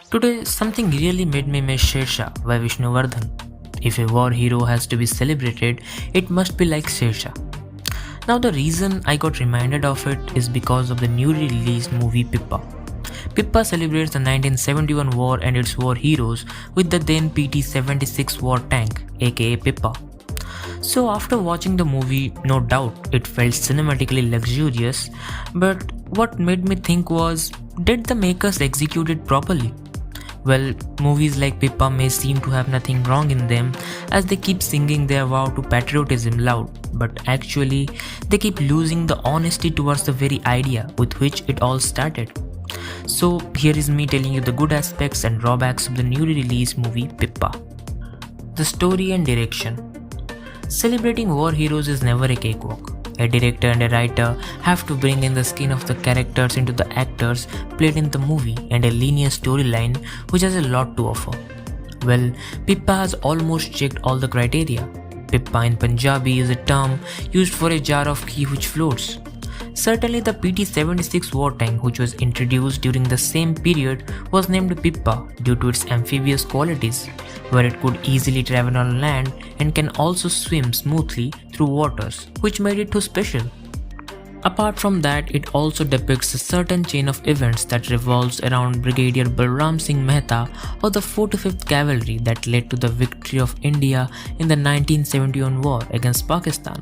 Today, something really made me miss Shersha by Vishnuvardhan. If a war hero has to be celebrated, it must be like Shersha. Now, the reason I got reminded of it is because of the newly released movie Pippa. Pippa celebrates the 1971 war and its war heroes with the then PT-76 war tank, aka Pippa. So after watching the movie, no doubt it felt cinematically luxurious, but what made me think was, did the makers execute it properly? Well, movies like Pippa may seem to have nothing wrong in them as they keep singing their vow to patriotism loud, but actually they keep losing the honesty towards the very idea with which it all started. So here is me telling you the good aspects and drawbacks of the newly released movie Pippa. The story and direction. Celebrating war heroes is never a cakewalk. A director and a writer have to bring in the skin of the characters into the actors played in the movie and a linear storyline which has a lot to offer. Well, Pippa has almost checked all the criteria. Pippa in Punjabi is a term used for a jar of ghee which floats. Certainly the PT-76 war tank which was introduced during the same period was named Pippa due to its amphibious qualities, where it could easily travel on land and can also swim smoothly through waters, which made it too special. Apart from that, it also depicts a certain chain of events that revolves around Brigadier Balram Singh Mehta of the 45th Cavalry that led to the victory of India in the 1971 war against Pakistan.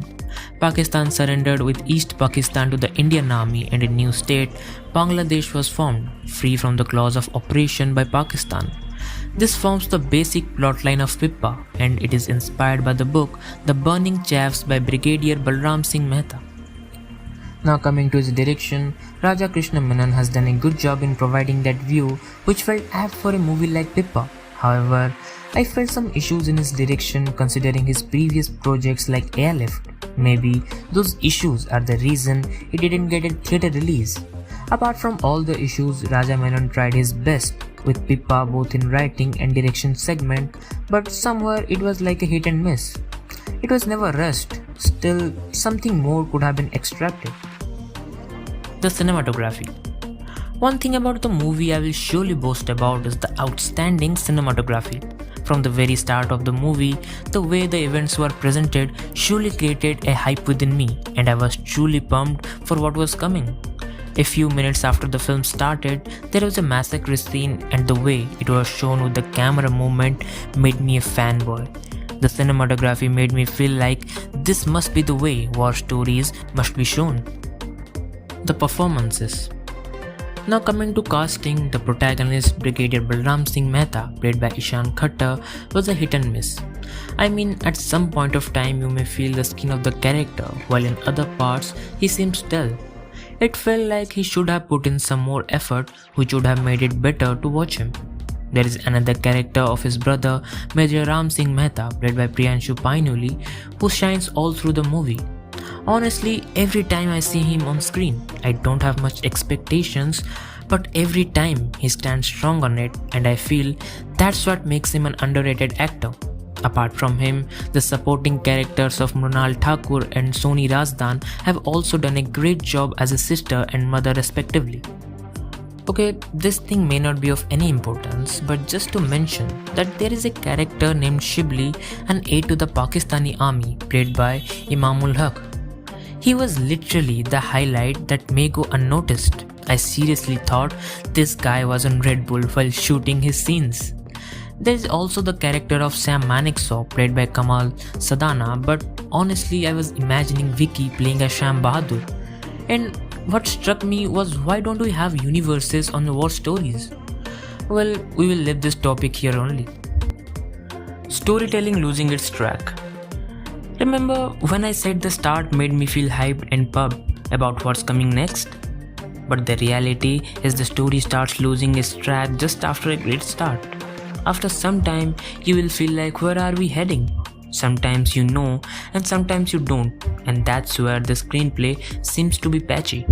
Pakistan surrendered with East Pakistan to the Indian Army and a new state, Bangladesh, was formed, free from the claws of oppression by Pakistan. This forms the basic plotline of Pippa and it is inspired by the book The Burning Chaffs by Brigadier Balram Singh Mehta. Now coming to his direction, Raja Krishna Menon has done a good job in providing that view which felt apt for a movie like Pippa. However, I felt some issues in his direction considering his previous projects like Airlift. Maybe those issues are the reason he didn't get a theatre release. Apart from all the issues, Raja Menon tried his best with Pippa both in writing and direction segment, but somewhere it was like a hit and miss. It was never rushed, still something more could have been extracted. The cinematography. One thing about the movie I will surely boast about is the outstanding cinematography. From the very start of the movie, the way the events were presented surely created a hype within me and I was truly pumped for what was coming. A few minutes after the film started, there was a massacre scene and the way it was shown with the camera movement made me a fanboy. The cinematography made me feel like this must be the way war stories must be shown. The performances. Now coming to casting, the protagonist Brigadier Balram Singh Mehta, played by Ishaan Khattar, was a hit and miss. I mean, at some point of time you may feel the skin of the character, while in other parts he seems dull. It felt like he should have put in some more effort which would have made it better to watch him. There is another character of his brother, Major Ram Singh Mehta, played by Priyanshu Painyuli, who shines all through the movie. Honestly, every time I see him on screen, I don't have much expectations, but every time he stands strong on it and I feel that's what makes him an underrated actor. Apart from him, the supporting characters of Mrunal Thakur and Soni Razdan have also done a great job as a sister and mother respectively. Okay, this thing may not be of any importance, but just to mention that there is a character named Shibli, an aide to the Pakistani army, played by Imamul Haq. He was literally the highlight that may go unnoticed. I seriously thought this guy was on Red Bull while shooting his scenes. There is also the character of Sam Manekshaw, played by Kamal Sadana, but honestly I was imagining Vicky playing as Sham Bahadur. And what struck me was, why don't we have universes on the war stories? Well, we will leave this topic here only. Storytelling losing its track. Remember when I said the start made me feel hyped and pumped about what's coming next? But the reality is the story starts losing its track just after a great start. After some time, you will feel like, where are we heading? Sometimes you know and sometimes you don't, and that's where the screenplay seems to be patchy.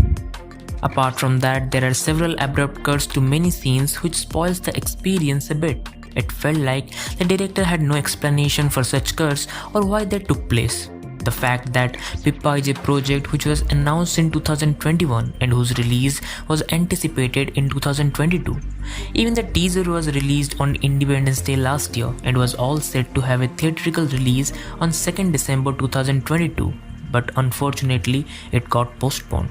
Apart from that, there are several abrupt cuts to many scenes which spoils the experience a bit. It felt like the director had no explanation for such cuts or why they took place. The fact that Pippa is a project which was announced in 2021 and whose release was anticipated in 2022. Even the teaser was released on Independence Day last year and was all set to have a theatrical release on 2nd December 2022, but unfortunately it got postponed.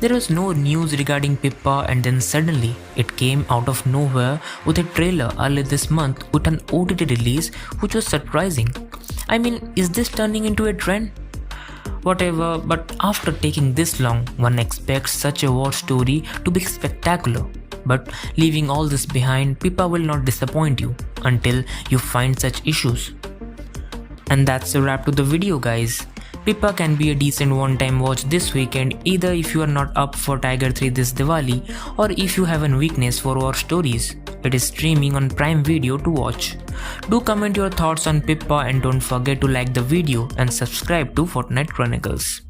There was no news regarding Pippa, and then suddenly it came out of nowhere with a trailer early this month with an OTT release which was surprising. I mean, is this turning into a trend? Whatever, but after taking this long, one expects such a war story to be spectacular. But leaving all this behind, Pippa will not disappoint you until you find such issues. And that's a wrap to the video, guys. Pippa can be a decent one-time watch this weekend, either if you are not up for Tiger 3 this Diwali or if you have a weakness for war stories. It is streaming on Prime Video to watch. Do comment your thoughts on Pippa and don't forget to like the video and subscribe to Fortnite Chronicles.